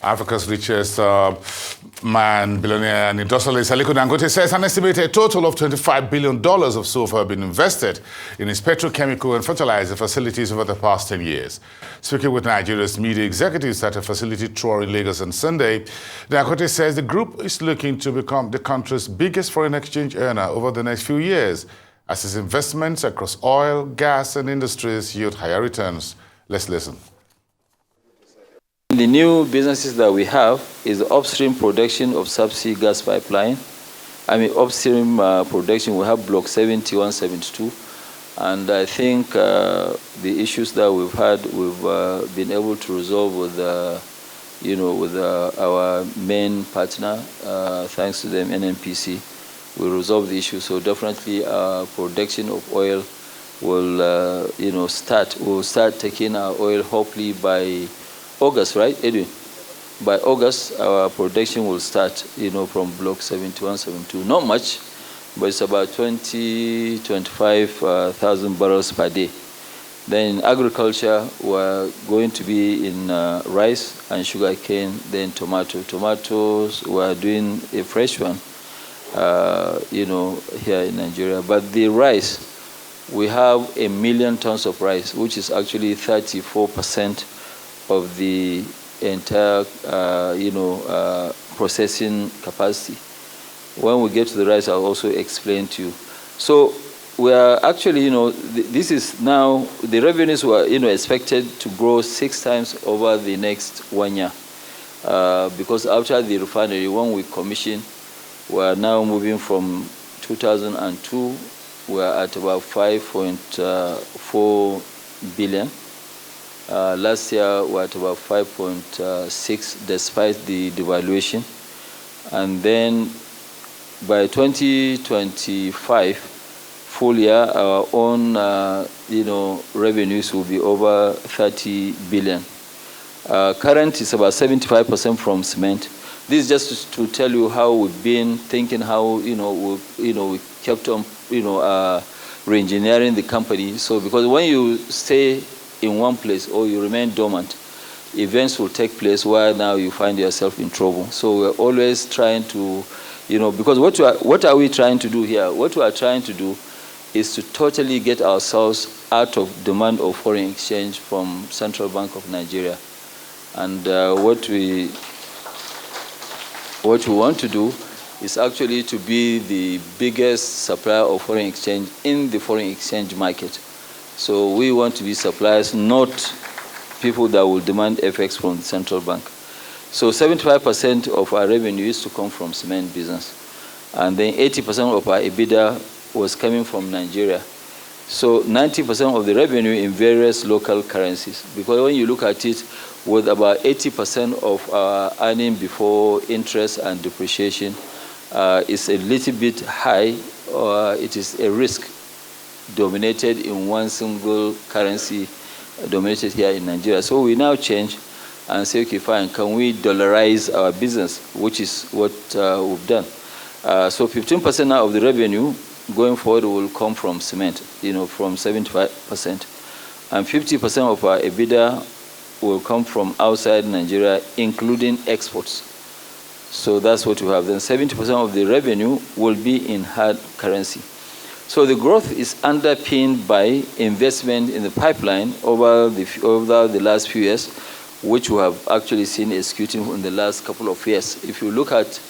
Africa's richest man, billionaire and industrialist Aliko Dangote says an estimated total of $25 billion have so far been invested in its petrochemical and fertilizer facilities over the past 10 years. Speaking with Nigeria's media executives at a facility tour in Lagos on Sunday, Dangote says the group is looking to become the country's biggest foreign exchange earner over the next few years, as its investments across oil, gas and industries yield higher returns. Let's listen. The new businesses that we have is the upstream production of subsea gas pipeline. Upstream production, we have Block 71, 72. And I think the issues that we've had, we've been able to resolve with, with our main partner, thanks to them, NNPC. We resolved the issue. So definitely production of oil will, start. We'll start taking our oil hopefully by August, right, Edwin? By August, our production will start, from Block 71, 72. Not much, but it's about 25,000 barrels per day. Then in agriculture, we're going to be in rice and sugar cane, then tomato. Tomatoes, we're doing a fresh one, here in Nigeria. But the rice, we have 1 million tons of rice, which is actually 34% of the entire, processing capacity. When we get to the rice, I'll also explain to you. So we are actually, this is now, the revenues were, expected to grow 6 times over the next 1 year. Because after the refinery, when we commission, we are now moving from 2002, we are at about 5.4 billion. Last year, we were at about 5.6, despite the devaluation. And then by 2025, full year, our own, revenues will be over 30 billion. Current is about 75% from cement. This is just to tell you how we've been thinking, how, we kept on, re-engineering the company. So because when you stay in one place or you remain dormant, events will take place where now you find yourself in trouble. So we're always trying to, because what are we trying to do here? What we are trying to do is to totally get ourselves out of demand of foreign exchange from Central Bank of Nigeria. And what we want to do is actually to be the biggest supplier of foreign exchange in the foreign exchange market. So we want to be suppliers, not people that will demand FX from the central bank. So 75% of our revenue used to come from cement business. And then 80% of our EBITDA was coming from Nigeria. So 90% of the revenue in various local currencies. Because when you look at it, with about 80% of our earning before interest and depreciation, is a little bit high, or it is a risk dominated in one single currency, dominated here in Nigeria. So we now change and say, okay, fine, can we dollarize our business, which is what we've done. So 15% now of the revenue going forward will come from cement, from 75%. And 50% of our EBITDA will come from outside Nigeria, including exports. So that's what we have. Then 70% of the revenue will be in hard currency. So the growth is underpinned by investment in the pipeline over the last few years, which we have actually seen executing in the last couple of years. If you look at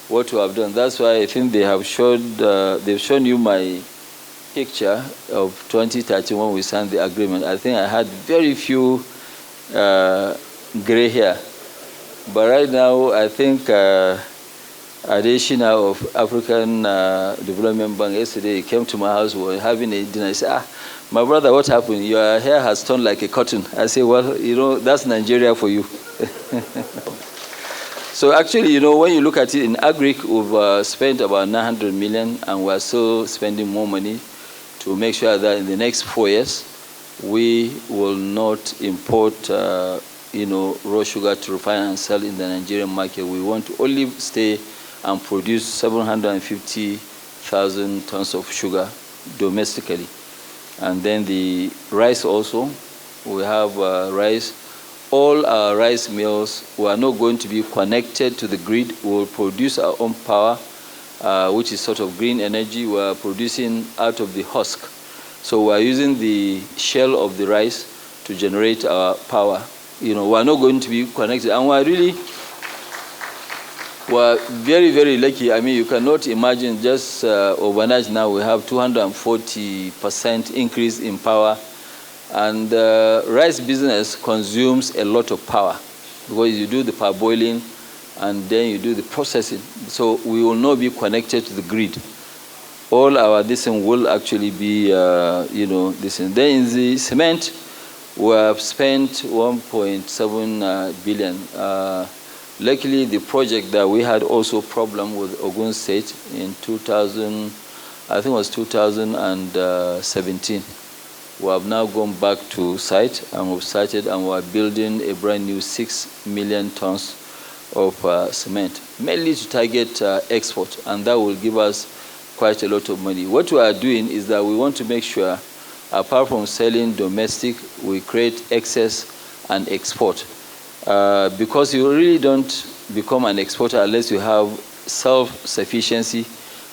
what we have done, that's why I think they have they've shown you my picture of 2013 when we signed the agreement. I think I had very few gray hair. But right now, I think Adeshina of African Development Bank yesterday, he came to my house, we were having a dinner. He said, my brother, what happened? Your hair has turned like a cotton. I say, well, that's Nigeria for you. So actually, when you look at it in agric, we've spent about 900 million, and we're still spending more money to make sure that in the next 4 years, we will not import raw sugar to refine and sell in the Nigerian market. We want to only stay and produce 750,000 tons of sugar domestically. And then the rice also, we have rice all our rice mills were not going to be connected to the grid. We will produce our own power, which is sort of green energy. We are producing out of the husk. So we are using the shell of the rice to generate our power. We are not going to be connected. And we're very, very lucky. I mean, you cannot imagine just overnight now we have 240% increase in power. And rice business consumes a lot of power because you do the parboiling and then you do the processing. So we will not be connected to the grid. All our this will actually be, this. Then in the cement, we have spent 1.7 billion. Luckily, the project that we had also problem with Ogun State in 2000, I think it was 2017. We have now gone back to site and we've started and we're building a brand new 6 million tons of cement, mainly to target export, and that will give us quite a lot of money. What we are doing is that we want to make sure, apart from selling domestic, we create excess and export. Because you really don't become an exporter unless you have self-sufficiency.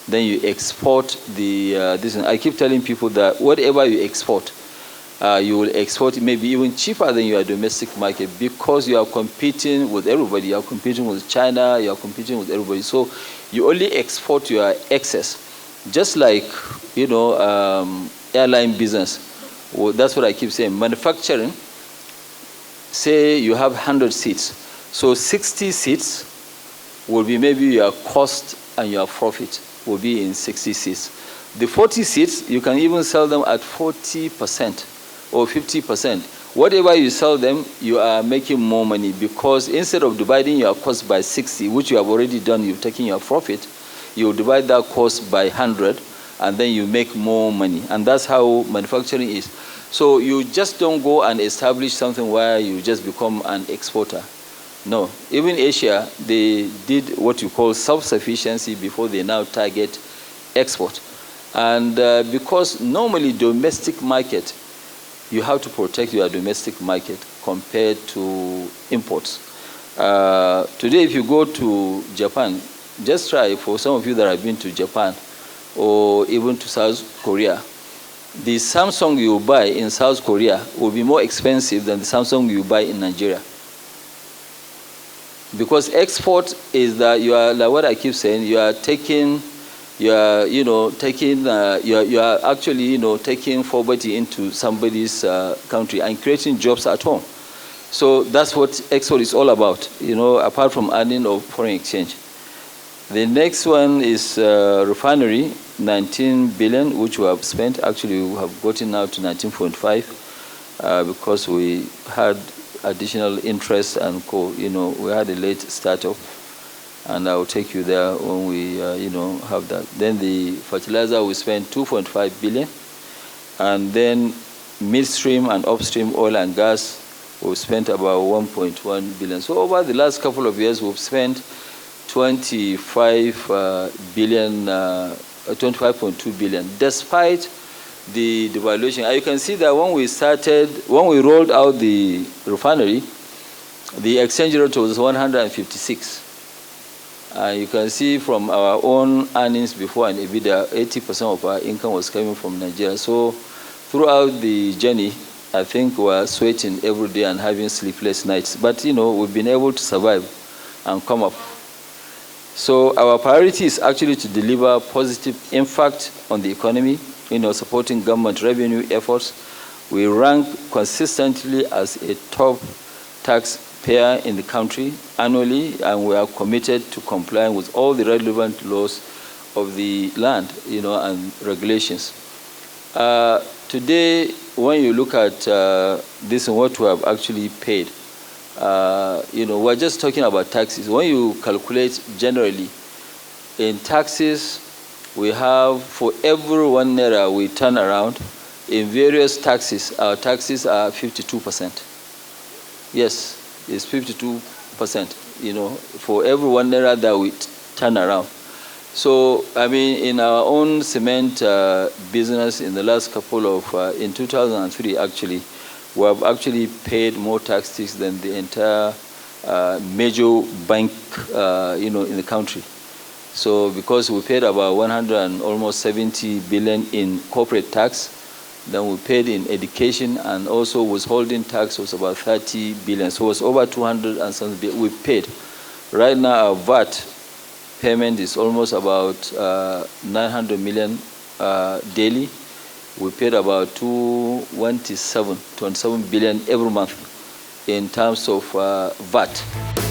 Then you export this. I keep telling people that whatever you export, you will export maybe even cheaper than your domestic market because you are competing with everybody. You are competing with China. You are competing with everybody. So you only export your excess, just like airline business. Well, that's what I keep saying. Manufacturing. Say you have 100 seats, so 60 seats will be maybe your cost and your profit will be in 60 seats. The 40 seats, you can even sell them at 40% or 50%. Whatever you sell them, you are making more money because instead of dividing your cost by 60, which you have already done, you've taken your profit, you divide that cost by 100, and then you make more money. And that's how manufacturing is. So you just don't go and establish something where you just become an exporter. No. Even Asia, they did what you call self-sufficiency before they now target export. And because normally domestic market, you have to protect your domestic market compared to imports. Today, if you go to Japan, just try, for some of you that have been to Japan or even to South Korea, the Samsung you buy in South Korea will be more expensive than the Samsung you buy in Nigeria. Because export is that you are, like what I keep saying, you are taking, you are actually, taking poverty into somebody's country and creating jobs at home. So that's what export is all about, apart from earning of foreign exchange. The next one is refinery, 19 billion, which we have spent. Actually, we have gotten now to 19.5 because we had additional interest and we had a late startup, and I will take you there when we have that. Then the fertilizer, we spent 2.5 billion, and then midstream and upstream oil and gas, we've spent about 1.1 billion. So over the last couple of years, we've spent 25.2 billion, despite the devaluation. You can see that when we rolled out the refinery, the exchange rate was 156. You can see from our own earnings before and EBITDA, 80% of our income was coming from Nigeria. So throughout the journey, I think we're sweating every day and having sleepless nights. But, we've been able to survive and come up. So our priority is actually to deliver positive impact on the economy, supporting government revenue efforts. We rank consistently as a top taxpayer in the country annually, and we are committed to complying with all the relevant laws of the land, and regulations. Today, when you look at this and what we have actually paid, we're just talking about taxes. When you calculate generally, in taxes, we have, for every 1 naira we turn around, in various taxes, our taxes are 52%. Yes, it's 52%, for every 1 naira that we turn around. So, in our own cement business in the last couple of, in 2003 actually, we have actually paid more taxes than the entire major bank, in the country. So because we paid about 170 billion in corporate tax, then we paid in education, and also withholding tax was about 30 billion. So it was over 200 and something billion we paid. Right now, our VAT payment is almost about 900 million daily. We paid about 27 billion every month in terms of VAT.